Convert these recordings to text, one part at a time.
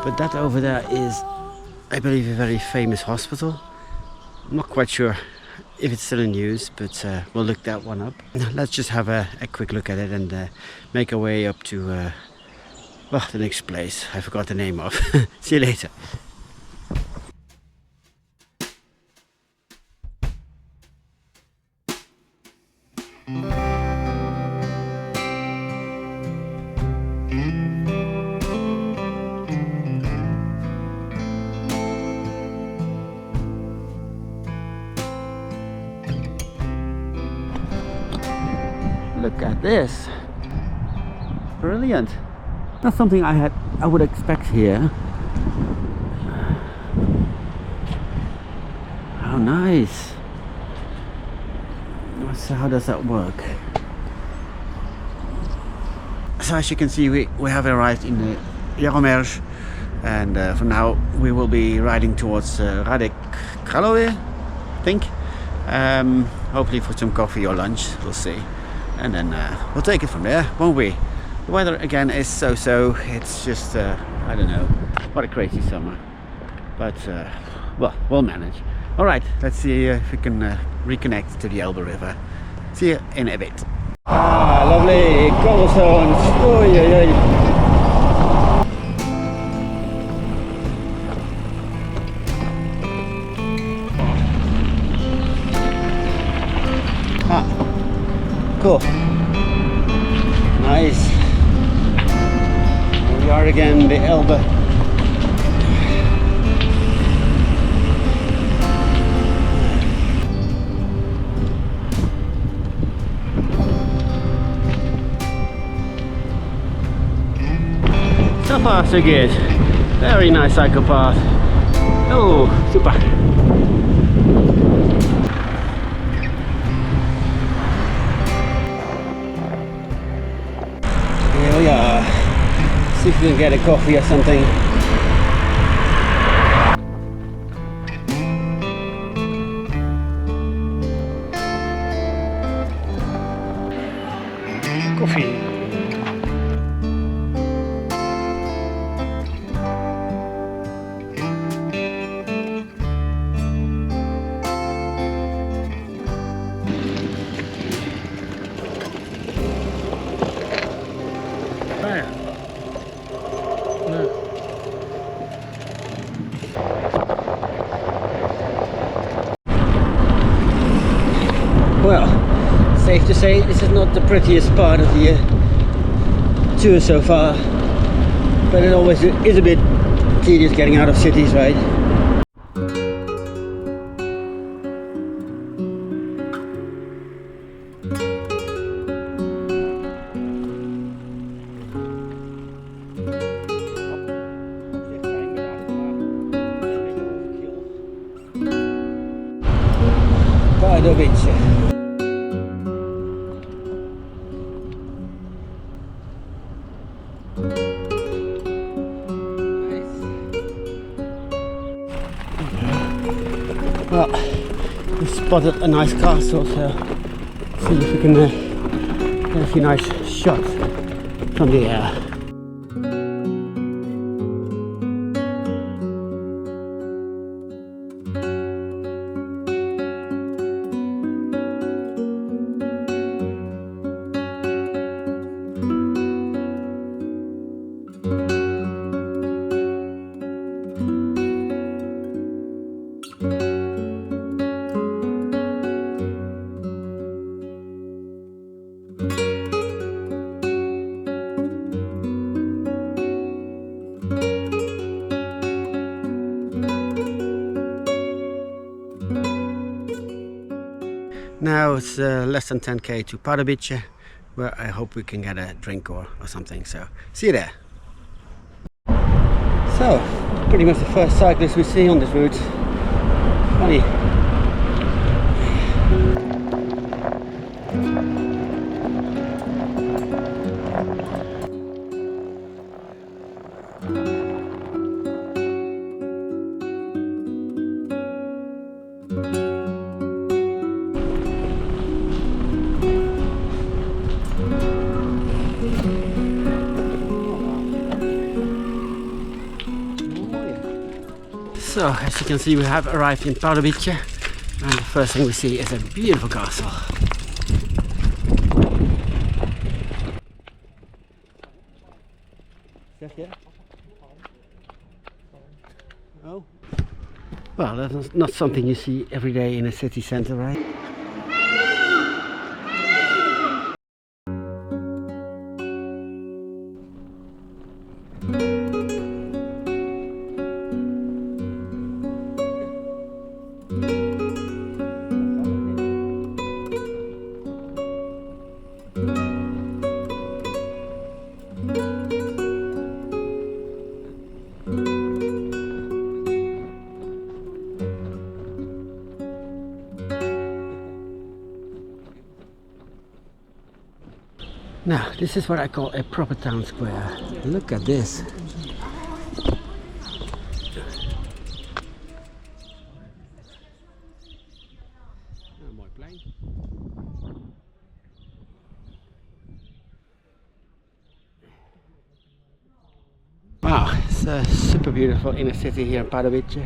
But that over there is, I believe, a very famous hospital. I'm not quite sure if it's still in use, but we'll look that one up. Let's just have a quick look at it and make our way up to well, the next place I forgot the name of. See you later. Look at this. Brilliant. Not something I would expect here. How nice. So how does that work? So as you can see, we have arrived in the Jaromer, and for now we will be riding towards Dvůr Králové, I think. Hopefully for some coffee or lunch, we'll see. And then we'll take it from there, won't we? The weather again is so-so. It's just, I don't know, what a crazy summer. But, well, we'll manage. Alright, let's see if we can reconnect to the Elbe River. See you in a bit. Ah, lovely cobblestones. Oh, yeah, yeah. Cool. Nice. Here we are again, the Elbe. So far so good. Very nice cycle path. Oh, super. Here we are. See if we can get a coffee or something. Coffee. Well, safe to say this is not the prettiest part of the tour so far, but it always is a bit tedious getting out of cities, right? Pardubice. Well, we spotted a nice castle, so see if we can get a few nice shots from the air. Now it's less than 10k to Pardubice, where I hope we can get a drink or something, so see you there. So, pretty much the first cyclist we see on this route. Funny. So, as you can see, we have arrived in Pardubice, and the first thing we see is a beautiful castle. Oh. Well, that's not something you see every day in a city centre, right? Now, this is what I call a proper town square. Look at this. Wow, it's a super beautiful inner city here in Pardubice.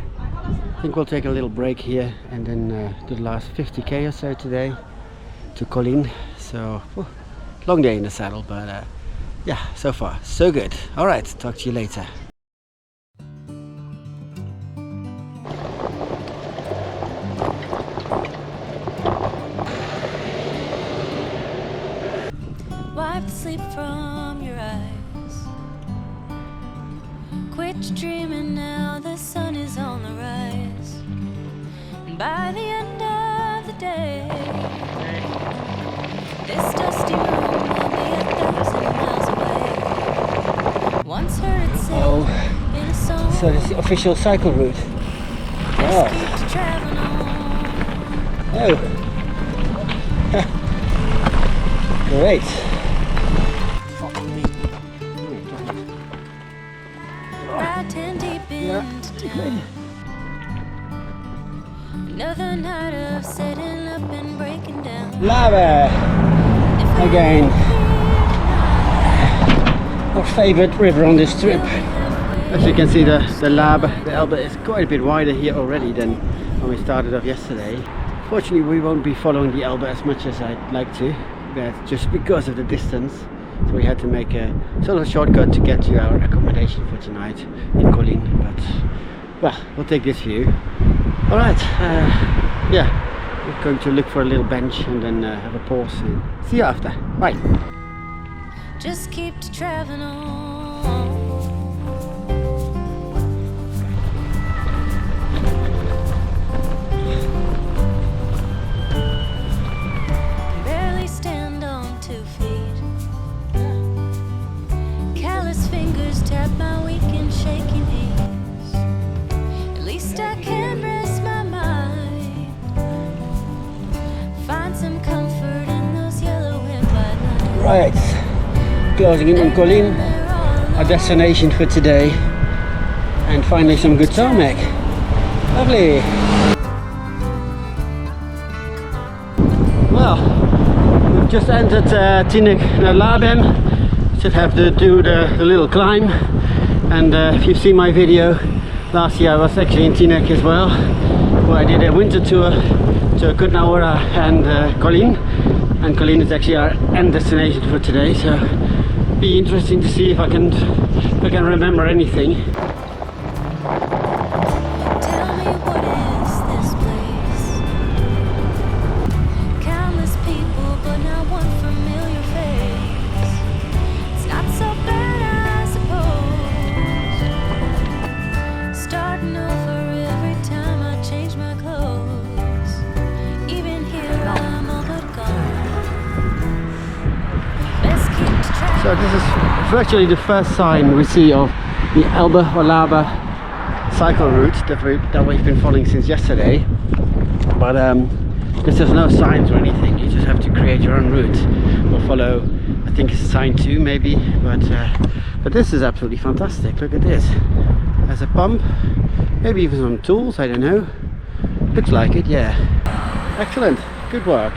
I think we'll take a little break here and then do the last 50k or so today to Kolín. So, long day in the saddle, but yeah, so far so good. Alright, talk to you later. Wipe the sleep from your eyes. Quit dreaming now, the sun is on the rise. And by the end of the day, this dusty room will be 1,000 miles away. Once heard it sing in a song. So it's the official cycle route. Just keep traveling on. Oh. Great. Ride 10 deep into town. Another night of setting up and breaking down. Labem again. Our favorite river on this trip. As you can see, the Elbe is quite a bit wider here already than when we started off yesterday. Fortunately, we won't be following the Elbe as much as I'd like to, but just because of the distance. So we had to make a sort of shortcut to get to our accommodation for tonight in Kolín. But well, we'll take this view. All right, yeah, we're going to look for a little bench and then have a pause. And see you after. Bye. Just keep traveling on. Barely stand on 2 feet. Callous fingers tap my weak and shaky knees. At least I can rest my mind. Find some comfort in those yellow and white lines. Right, closing in on Kolín, our destination for today, and finally some good tarmac. Lovely. Well, we've just entered labem. Should have to do the little climb, and if you've seen my video last year, I was actually in Tinec as well, where I did a winter tour to Hora and Kolín, and Kolín is actually our end destination for today. So be interesting to see if I can remember anything. Tell me, what is this place? Countless people, but not one familiar face. It's not so bad, I suppose. Starting over every time I change my clothes. Even here I'm all but gone. Best keep track. So this is virtually the first sign we see of the Elbe or Labem cycle route that we've been following since yesterday. But because there's no signs or anything, you just have to create your own route. We'll follow, I think it's sign 2 maybe, but this is absolutely fantastic. Look at this. There's a pump, maybe even some tools, I don't know. Looks like it, yeah. Excellent, good work.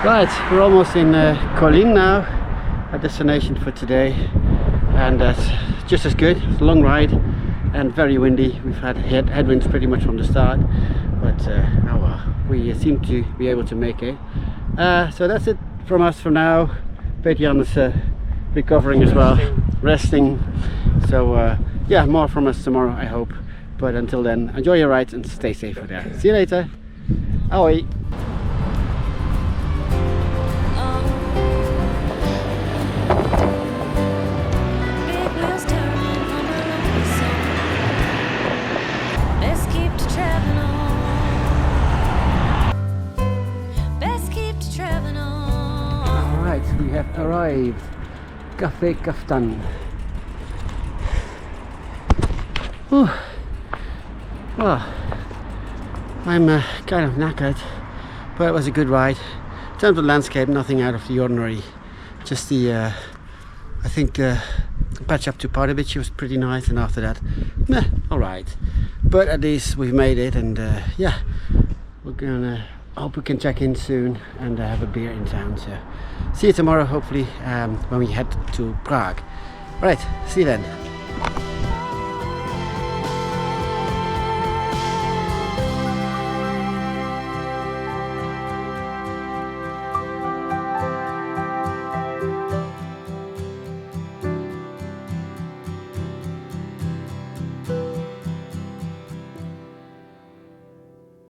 Right, we're almost in Kolín now, our destination for today, and that's just as good. It's a long ride, and very windy. We've had headwinds pretty much from the start, but oh well, we seem to be able to make it. So that's it from us for now. Jan is recovering as well, resting. So yeah, more from us tomorrow, I hope. But until then, enjoy your rides and stay safe out there. See you later. Ahoy. Big wheels turning on the lonely song. Best keep to traveling on. Best keep to traveling on. Alright, we have arrived. Café Kaftan. Whew. Well, I'm kind of knackered, but it was a good ride. In terms of landscape, nothing out of the ordinary. Just the, I think, patch up to Pardubice was pretty nice, and after that, meh, alright. But at least we've made it, and yeah, we're gonna hope we can check in soon and have a beer in town. So, see you tomorrow, hopefully, when we head to Prague. Alright, see you then.